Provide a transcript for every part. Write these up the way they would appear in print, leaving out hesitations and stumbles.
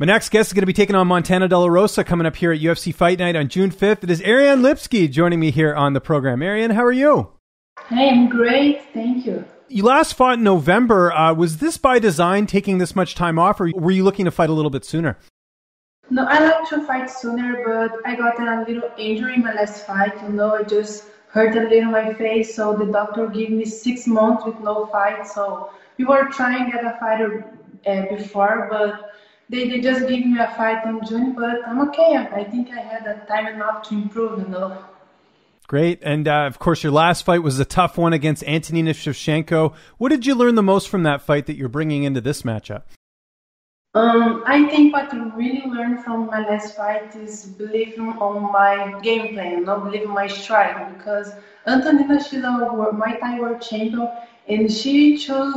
My next guest is going to be taking on Montana De La Rosa coming up here at UFC Fight Night on June 5th. It is Ariane Lipski joining me here on the program. Ariane, how are you? Hey, I'm great. Thank you. You last fought in November. Was this by design, taking this much time off, or were you looking to fight a little bit sooner? No, I like to fight sooner, but I got a little injury in my last fight. I just hurt a little my face, so the doctor gave me 6 months with no fight. So we were trying to get a fighter before, but they just gave me a fight in June. But I'm okay. I think I had a time enough to improve. Great. And of course, your last fight was a tough one against Antonina Shevchenko. What did you learn the most from that fight that you're bringing into this matchup? I think what I really learned from my last fight is believing on my game plan, not believing my strike. Because Antonina, she's a Muay Thai world champion, and she chose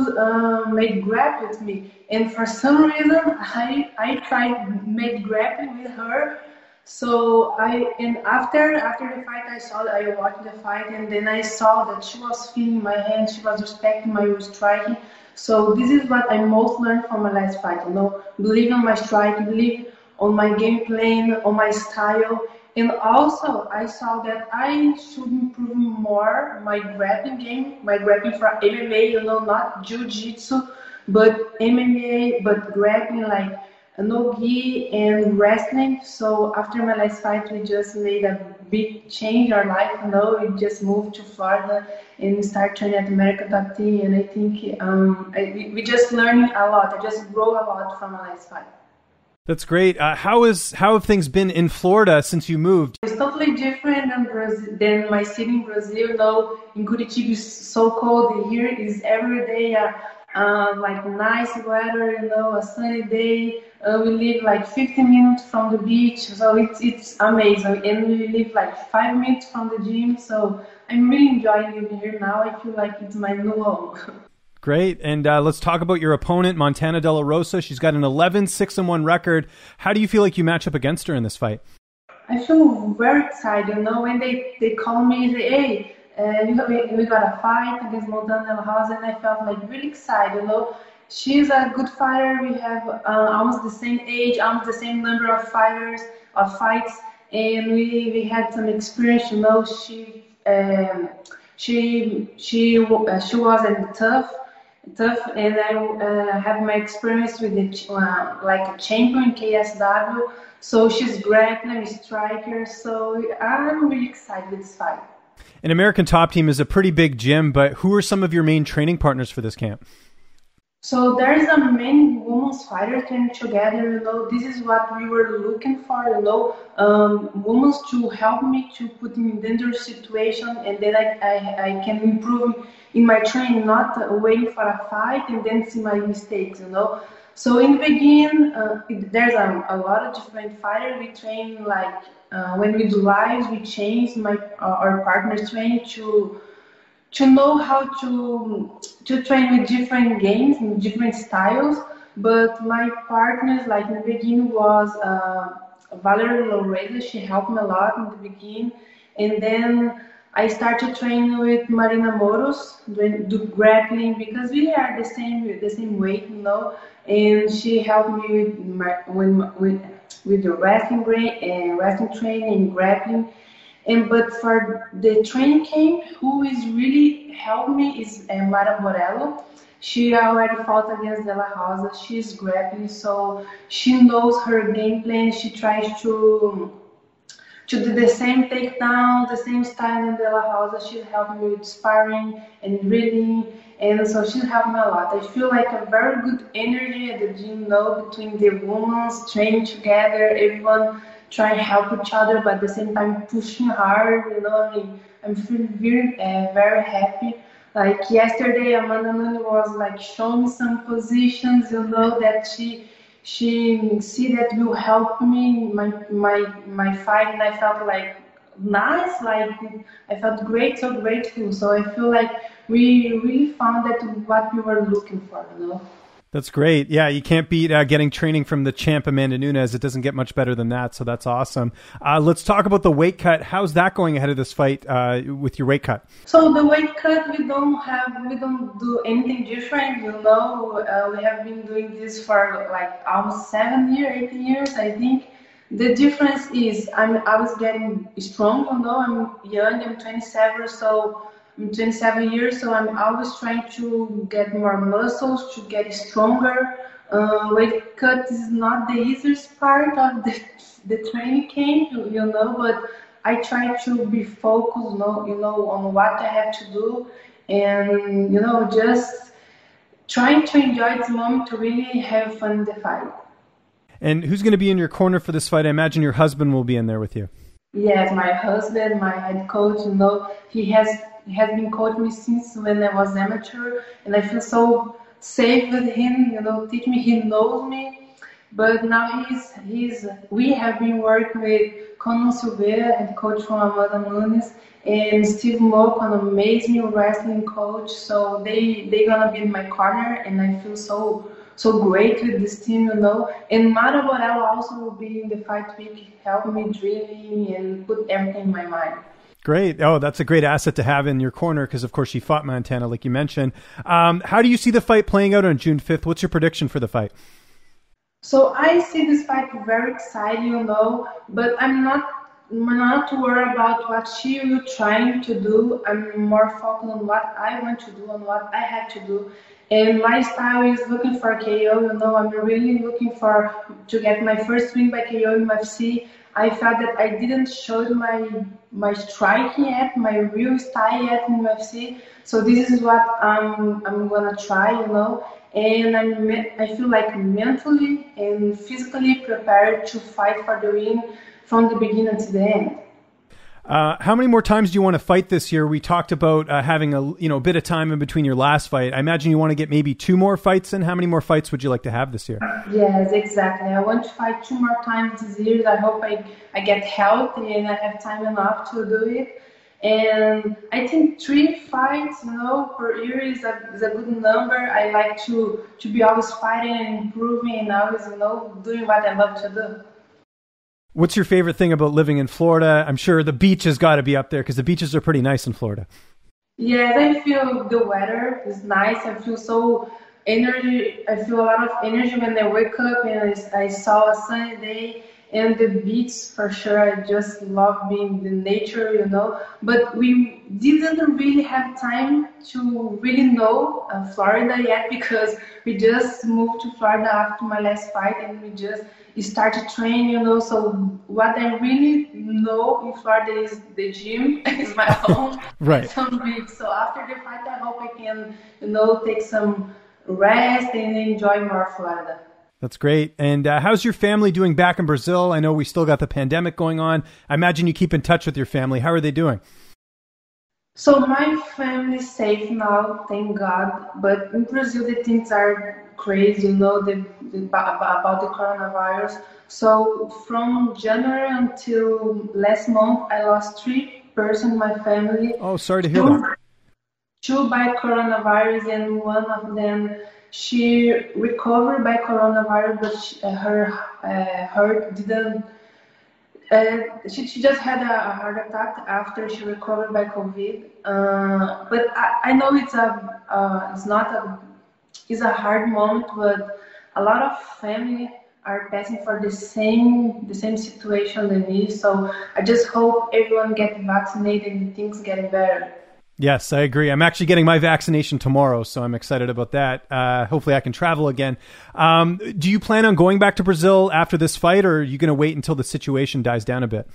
make grapple with me. And for some reason, I tried make grappling with her. So after the fight, I watched the fight, and then I saw that she was feeling my hand, she was respecting my striking. So this is what I most learned from my last fight. Believe on my strike, believe on my game plan, on my style, and also I saw that I should improve more my grappling game, my grappling for MMA. Not jiu-jitsu, but MMA, but grappling like no-gi and wrestling. So after my last fight, we just made a big change in our life. We just moved to Florida and start training at American Top Team. And I think we just learning a lot. I just grow a lot from my last fight. That's great. How have things been in Florida since you moved? It's totally different than my city in Brazil. In Curitiba it's so cold. Here is every day like nice weather, a sunny day. We live like 15 minutes from the beach, so it's amazing. And we live like 5 minutes from the gym, so I'm really enjoying living here now. I feel like it's my new home. Great. And let's talk about your opponent, Montana De La Rosa. She's got an 11-6-1 record. How do you feel like you match up against her in this fight? I feel very excited. When they call me and say, hey, we got a fight against Montana De La Rosa, and I felt like really excited. She's a good fighter. We have almost the same age, almost the same number of fights, and we had some experience. She wasn't tough, and I have my experience with like a champion in KSW. So she's grappling, striker. So I'm really excited with this fight. An American Top Team is a pretty big gym, but who are some of your main training partners for this camp? So there's a many women's fighters training together. This is what we were looking for. Women to help me to put in dangerous situation, and then I can improve in my training, not waiting for a fight and then see my mistakes. So in the beginning, there's a lot of different fighters. We train like when we do lives, we change our partners training to know how to train with different games and different styles. But my partners, like in the beginning, was Valerie Loreda. She helped me a lot in the beginning, and then I started training with Marina Moros, do grappling, because we are the same weight, And she helped me with the wrestling training and grappling. But for the training camp, who is really helped me is Mara Morello. She already fought against De La Rosa. She's grappling, so she knows her game plan. She tries to do the same takedown, the same style in De La Rosa. She helped me with sparring and drilling, and so she helped me a lot. I feel like a very good energy at the gym between the women training together, everyone trying to help each other, but at the same time pushing hard. I'm feeling very happy. Like yesterday, Amanda Nunes was like showing some positions, that she see that will help me my fight, and I felt like nice, like I felt great, so grateful. So I feel like we really found that what we were looking for. That's great. Yeah, you can't beat getting training from the champ Amanda Nunes. It doesn't get much better than that, so that's awesome. Let's talk about the weight cut. How's that going ahead of this fight with your weight cut? So the weight cut, we don't do anything different. We have been doing this for like almost 7 years, 8 years, I think. The difference is I was getting strong. I'm young. I'm 27, so I'm 27 years, so I'm always trying to get more muscles, to get stronger. Weight cut is not the easiest part of the training camp, but I try to be focused, on what I have to do, and, just trying to enjoy this moment to really have fun in the fight. And who's going to be in your corner for this fight? I imagine your husband will be in there with you. Yes, my husband, my head coach, he has been coaching me since when I was amateur, and I feel so safe with him, teach me, he knows me. But now we have been working with Conor Silveira, head coach from Amanda Nunes, and Steve Mock, an amazing wrestling coach. So they're gonna be in my corner, and I feel so great with this team, And Mara Borella also will be in the fight week, help me drilling and put everything in my mind. Great. Oh, that's a great asset to have in your corner because, of course, she fought Montana, like you mentioned. How do you see the fight playing out on June 5th? What's your prediction for the fight? So I see this fight very exciting, but I'm not worried about what she will trying to do. I'm more focused on what I want to do, on what I have to do. And my style is looking for KO, I'm really looking to get my first win by KO in UFC. I felt that I didn't show my striking yet, my real style yet in UFC. So this is what I'm gonna try, And I feel like mentally and physically prepared to fight for the win from the beginning to the end. How many more times do you want to fight this year? We talked about having a bit of time in between your last fight. I imagine you want to get maybe 2 more fights in. How many more fights would you like to have this year? Yes, exactly. I want to fight 2 more times this year. I hope I get healthy and I have time enough to do it. And I think 3 fights, per year is a good number. I like to be always fighting and improving and always, doing what I love to do. What's your favorite thing about living in Florida? I'm sure the beach has got to be up there because the beaches are pretty nice in Florida. Yes, I feel the weather is nice. I feel I feel a lot of energy when I wake up and I saw a sunny day. And the beach, for sure, I just love being in nature, But we didn't really have time to really know Florida yet because we just moved to Florida after my last fight and we just started training, So what I really know in Florida is the gym, is my home, right? Some weeks. So after the fight, I hope I can, take some rest and enjoy more Florida. That's great. And how's your family doing back in Brazil? I know we still got the pandemic going on. I imagine you keep in touch with your family. How are they doing? So my family is safe now, thank God. But in Brazil, the things are crazy, about the coronavirus. So from January until last month, I lost 3 persons in my family. Oh, sorry to hear that. 2 by coronavirus, and one of them, she recovered by coronavirus, but her heart didn't. She just had a heart attack after she recovered by COVID. But I know it's a hard moment, but a lot of family are passing for the same situation than me. So I just hope everyone gets vaccinated and things get better. Yes, I agree. I'm actually getting my vaccination tomorrow, so I'm excited about that. Hopefully I can travel again. Do you plan on going back to Brazil after this fight, or are you going to wait until the situation dies down a bit?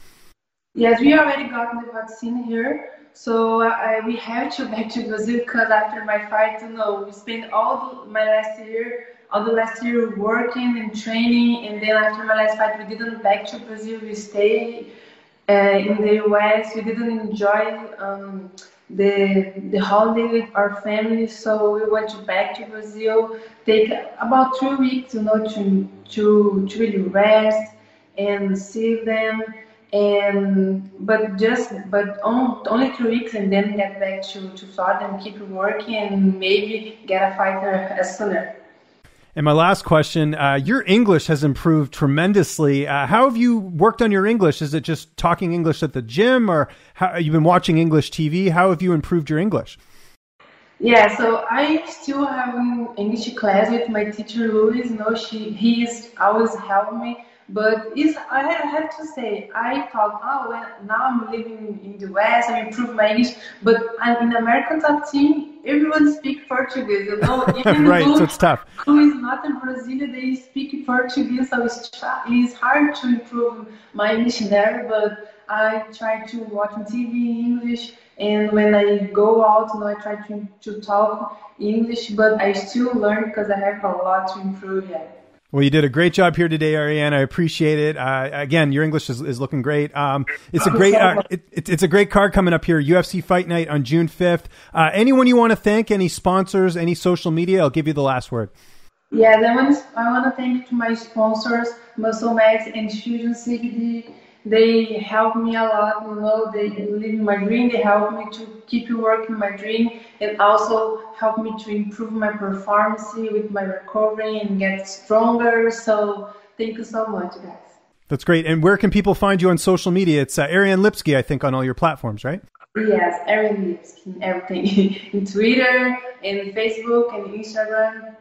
Yes, we already got the vaccine here. So we have to back to Brazil because after my fight, we spent all the last year working and training. And then after my last fight, we didn't back to Brazil. We stayed in the US. We didn't enjoy the holiday with our family, so we went back to Brazil, take about 3 weeks, to really rest and see them, but only 3 weeks, and then get back to Florida and keep working and maybe get a fighter as sooner. And my last question, your English has improved tremendously. How have you worked on your English? Is it just talking English at the gym, or you've been watching English TV? How have you improved your English? Yeah, so I still have an English class with my teacher Luis. He is always helping me. But I have to say, I thought, now I'm living in the West, I improve my English. But I'm in American top team, everyone speaks Portuguese, Even right, so it's tough. Who is not in Brazil, they speak Portuguese, so it's hard to improve my English there. But I try to watch on TV English, and when I go out, I try to talk English. But I still learn because I have a lot to improve yet. Well, you did a great job here today, Ariane. I appreciate it. Again, your English is looking great. It's a great it's a great card coming up here. UFC Fight Night on June 5th. Anyone you want to thank? Any sponsors? Any social media? I'll give you the last word. Yeah, I want to thank to my sponsors, Muscle Max and Fusion CBD. They help me a lot, they live in my dream, they help me to keep working my dream, and also help me to improve my performance with my recovery and get stronger. So thank you so much, guys. That's great. And where can people find you on social media? It's Ariane Lipski, I think, on all your platforms, right? Yes, Ariane Lipski, everything. In Twitter, and Facebook, and Instagram.